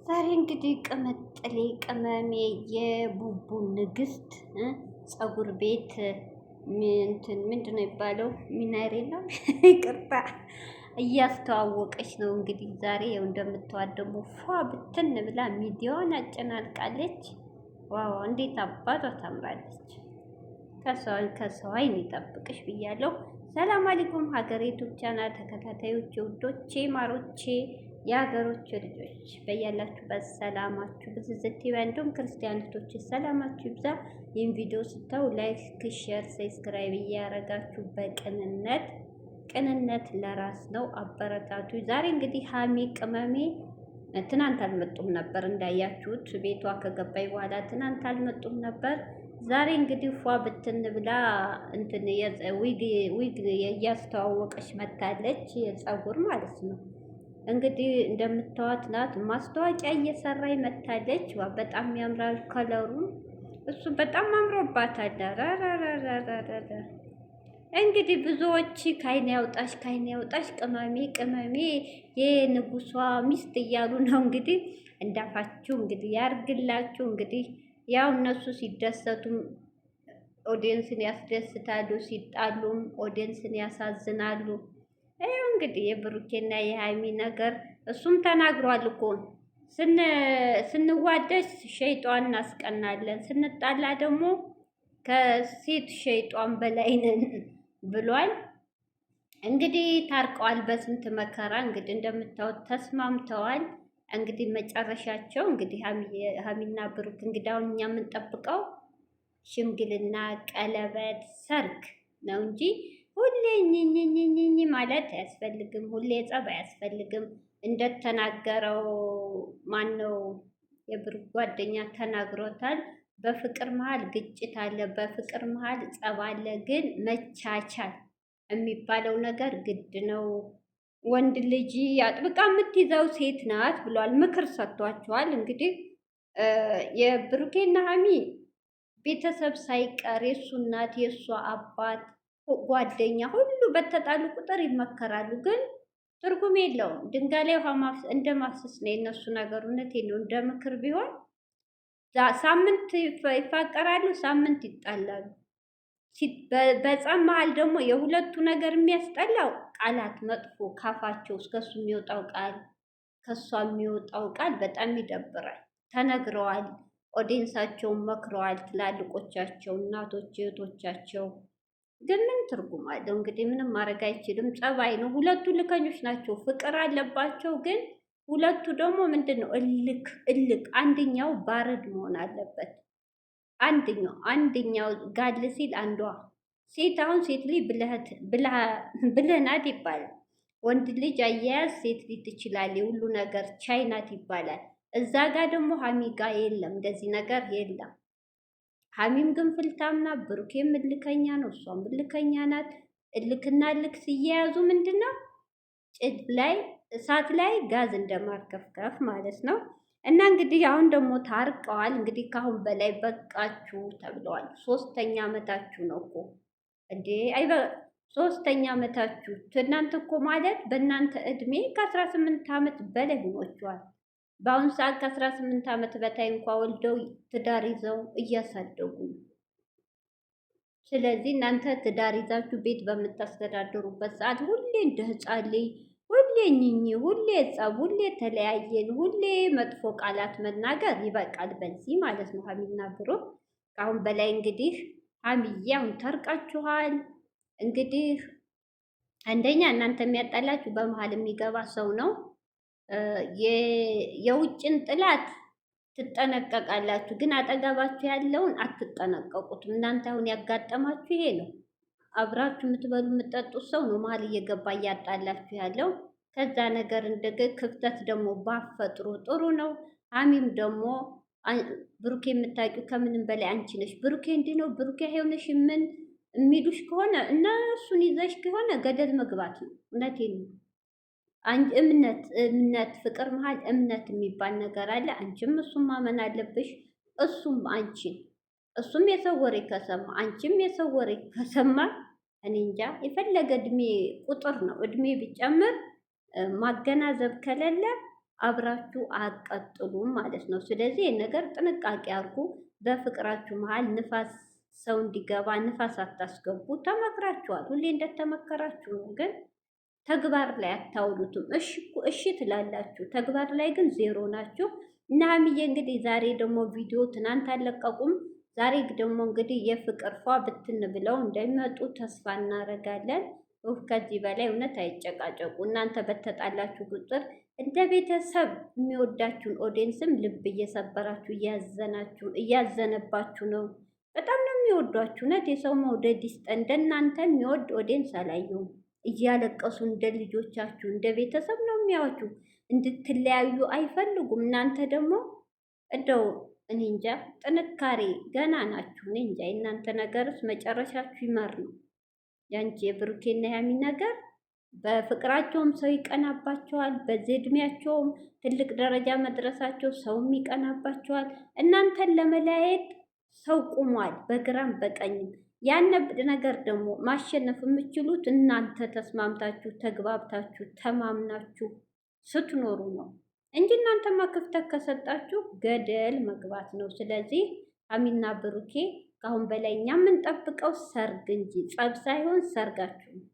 ዛሬ እንግዲህ ቅምጥሌ ቅመሜ የቡቡ ንግስት ፀጉር ቤት ምንድን ነው የሚባለው? ሚናሬ ነው ይቅርታ፣ እያስተዋወቀች ነው። እንግዲህ ዛሬ ያው እንደምትዋት ደግሞ ፏ ብትን ብላ ሚዲያውን አጨናንቃለች። ዋው እንዴት አባቷ ታምራለች! ከሰው አይን ይጠብቅሽ ብያለሁ። ሰላም አለይኩም ሀገሬ ዩቲዩብ ቻናል ተከታታዮች ውዶቼ ማሮቼ የሀገሮች ልጆች በያላችሁበት ሰላማችሁ ብዝዝት ይበል። እንዲሁም ክርስቲያኖች ሰላማችሁ ይብዛ። ይህን ቪዲዮ ስታዩ ላይክ፣ ሼር፣ ሰብስክራይብ እያረጋችሁ ቅንነት ለራስ ነው አበረታቱ። ዛሬ እንግዲህ ሀሚ ቅመሜ ትናንት አልመጡም ነበር እንዳያችሁት፣ ቤቷ ከገባይ በኋላ ትናንት አልመጡም ነበር። ዛሬ እንግዲህ ፏ ብትን ብላ እንትን ዊግ እያስተዋወቀች መታለች፣ የፀጉር ማለት ነው። እንግዲህ እንደምታዋት ናት። ማስታወቂያ እየሰራች መታለች። ዋ በጣም ያምራል ከለሩ፣ እሱ በጣም አምሮባታል። እንግዲህ ብዙዎች ካይን ያውጣሽ ቅመሜ ቅመሜ የንጉሷ ሚስት እያሉ ነው። እንግዲህ እንዳፋችሁ እንግዲህ ያርግላችሁ። እንግዲህ ያው እነሱ ሲደሰቱም ኦዲየንስን ያስደስታሉ፣ ሲጣሉም ኦዲየንስን ያሳዝናሉ። ይኸው እንግዲህ የብሩኬና የሃይሚ ነገር እሱም ተናግሯል እኮ ስንዋደስ ሸይጧን እናስቀናለን፣ ስንጣላ ደግሞ ከሴት ሸይጧን በላይ ነን ብሏል። እንግዲህ ታርቀዋል በስንት መከራ። እንግዲህ እንደምታዩት ተስማምተዋል። እንግዲህ መጨረሻቸው እንግዲህ ሀሚና ብሩክ እንግዲህ አሁን እኛ የምንጠብቀው ሽምግልና፣ ቀለበት፣ ሰርግ ነው እንጂ ሁሌ ኝኝኝኝኝ ማለት አያስፈልግም። ሁሌ ጸብ አያስፈልግም። እንደተናገረው ማነው የብሩክ ጓደኛ ተናግሮታል። በፍቅር መሀል ግጭት አለ፣ በፍቅር መሀል ጸብ አለ። ግን መቻቻል የሚባለው ነገር ግድ ነው። ወንድ ልጅ አጥብቃ የምትይዘው ሴት ናት ብሏል። ምክር ሰጥቷቸዋል። እንግዲህ የብሩኬና ሀሚ ቤተሰብ ሳይቀር የእሱ እናት የእሷ አባት ጓደኛ ሁሉ በተጣሉ ቁጥር ይመከራሉ። ግን ትርጉም የለውም። ድንጋይ ላይ ውሃ እንደ ማፍሰስ ነው የነሱ ነገር። እውነቴን ነው። እንደ ምክር ቢሆን ሳምንት ይፋቀራሉ፣ ሳምንት ይጣላሉ። በጸብ መሀል ደግሞ የሁለቱ ነገር የሚያስጠላው ቃላት መጥፎ ካፋቸው እስከሱ የሚወጣው ቃል ከሷ የሚወጣው ቃል በጣም ይደብራል። ተነግረዋል፣ ኦዲየንሳቸውን መክረዋል፣ ትላልቆቻቸው እናቶች እህቶቻቸው። ግን ምን ትርጉም አለው? እንግዲህ ምንም ማድረግ አይችልም። ጸባይ ነው። ሁለቱ ልከኞች ናቸው። ፍቅር አለባቸው። ግን ሁለቱ ደግሞ ምንድን ነው እልክ። አንደኛው ባረድ መሆን አለበት። አንደኛው ጋል ሲል አንዷ ሴት። አሁን ሴት ልጅ ብልህናት ይባላል። ወንድ ልጅ አያያዝ ሴት ልጅ ትችላለች፣ የሁሉ ነገር ቻይናት ይባላል። እዛ ጋር ደግሞ ሀሚ ጋ የለም፣ እንደዚህ ነገር የለም። ሀሚም ግን ፍልታምና ብሩኬም እልከኛ ነው፣ እሷም እልከኛ ናት። እልክና እልክ ሲያያዙ ምንድን ነው ጭድ ላይ እሳት ላይ ጋዝ እንደማርከፍከፍ ማለት ነው። እና እንግዲህ አሁን ደግሞ ታርቀዋል። እንግዲህ ከአሁን በላይ በቃችሁ ተብለዋል። 3ኛ ዓመታችሁ ነው እኮ እንዴ! ሶስተኛ ዓመታችሁ እናንተ እኮ ማለት በእናንተ እድሜ ከ18 ዓመት በላይ ሆኗችኋል። በአሁኑ ሰዓት ከ18 ዓመት በታይ እንኳ ወልደው ትዳር ይዘው እያሳደጉ ነው። ስለዚህ እናንተ ትዳር ይዛችሁ ቤት በምታስተዳደሩበት ሰዓት ሁሌ እንደ ህፃን ልጅ ሁሌ ኝኝ፣ ሁሌ ጸብ፣ ሁሌ ተለያየን፣ ሁሌ መጥፎ ቃላት መናገር ይበቃል። በዚህ ማለት ነው ሀሚና ብሩክ ከአሁን በላይ እንግዲህ ሀሚዬ አሁን ታርቃችኋል። እንግዲህ አንደኛ እናንተ የሚያጣላችሁ በመሀል የሚገባ ሰው ነው። የውጭን ጥላት ትጠነቀቃላችሁ፣ ግን አጠገባችሁ ያለውን አትጠነቀቁትም። እናንተ አሁን ያጋጠማችሁ ይሄ ነው። አብራችሁ የምትበሉ የምትጠጡት ሰው ነው መሀል እየገባ እያጣላችሁ ያለው። ከዛ ነገር እንደገ ክፍተት ደግሞ ባፈጥሩ ጥሩ ነው። ሀሚም ደግሞ ብሩኬ የምታውቂው ከምንም በላይ አንቺ ነሽ። ብሩኬ እንዲህ ነው፣ ብሩኬ አይሆንሽ ምን የሚሉሽ ከሆነ እነሱን ይዘሽ ከሆነ ገደል መግባት ነው። እውነቴን ነው። እምነት ፍቅር መሀል እምነት የሚባል ነገር አለ። አንቺም እሱም ማመን አለብሽ፣ እሱም አንቺን። እሱም የሰው ወሬ ከሰማ አንቺም የሰው ወሬ ከሰማ እኔ እንጃ። የፈለገ እድሜ ቁጥር ነው፣ እድሜ ቢጨምር ማገናዘብ ከሌለ አብራችሁ አቀጥሉም ማለት ነው። ስለዚህ ይህ ነገር ጥንቃቄ አድርጉ። በፍቅራችሁ መሀል ንፋስ ሰው እንዲገባ ንፋስ አታስገቡ። ተመክራችኋል፣ ሁሌ እንደተመከራችሁ ነው፣ ግን ተግባር ላይ አታውሉትም። እሺ ትላላችሁ፣ ተግባር ላይ ግን ዜሮ ናችሁ። እና ሀይሚዬ እንግዲህ ዛሬ ደግሞ ቪዲዮ ትናንት አለቀቁም። ዛሬ ደግሞ እንግዲህ የፍቅር ፏ ብትን ብለው እንደሚመጡ ተስፋ እናደርጋለን። ከዚህ በላይ እውነት አይጨቃጨቁ። እናንተ በተጣላችሁ ቁጥር እንደ ቤተሰብ የሚወዳችሁን ኦዲየንስም ልብ እየሰበራችሁ እያዘነባችሁ ነው። በጣም ነው የሚወዷችሁ። እውነት የሰው መውደድ ይስጠ። እንደናንተ የሚወድ ኦዲየንስ አላየሁም። እያለቀሱ እንደ ልጆቻችሁ እንደ ቤተሰብ ነው የሚያዋችሁ። እንድትለያዩ አይፈልጉም። እናንተ ደግሞ እንደው እኔ እንጃ ጥንካሬ ገና ናችሁ። እኔ እንጃ የእናንተ ነገርስ መጨረሻችሁ ይመር ነው። ያንቺ የብሩኬና ያሚ ነገር በፍቅራቸውም ሰው ይቀናባቸዋል። በዚህ እድሜያቸውም ትልቅ ደረጃ መድረሳቸው ሰውም ይቀናባቸዋል። እናንተን ለመለያየት ሰው ቁሟል፣ በግራም በቀኝም። ያን ነገር ደግሞ ማሸነፍ የምትችሉት እናንተ ተስማምታችሁ ተግባብታችሁ ተማምናችሁ ስትኖሩ ነው እንጂ እናንተማ ክፍተት ከሰጣችሁ ገደል መግባት ነው። ስለዚህ ሀይሚና ብሩኬ ከአሁን በላይ እኛ የምንጠብቀው ሰርግ እንጂ ጸብ ሳይሆን ሰርጋችሁ ነው።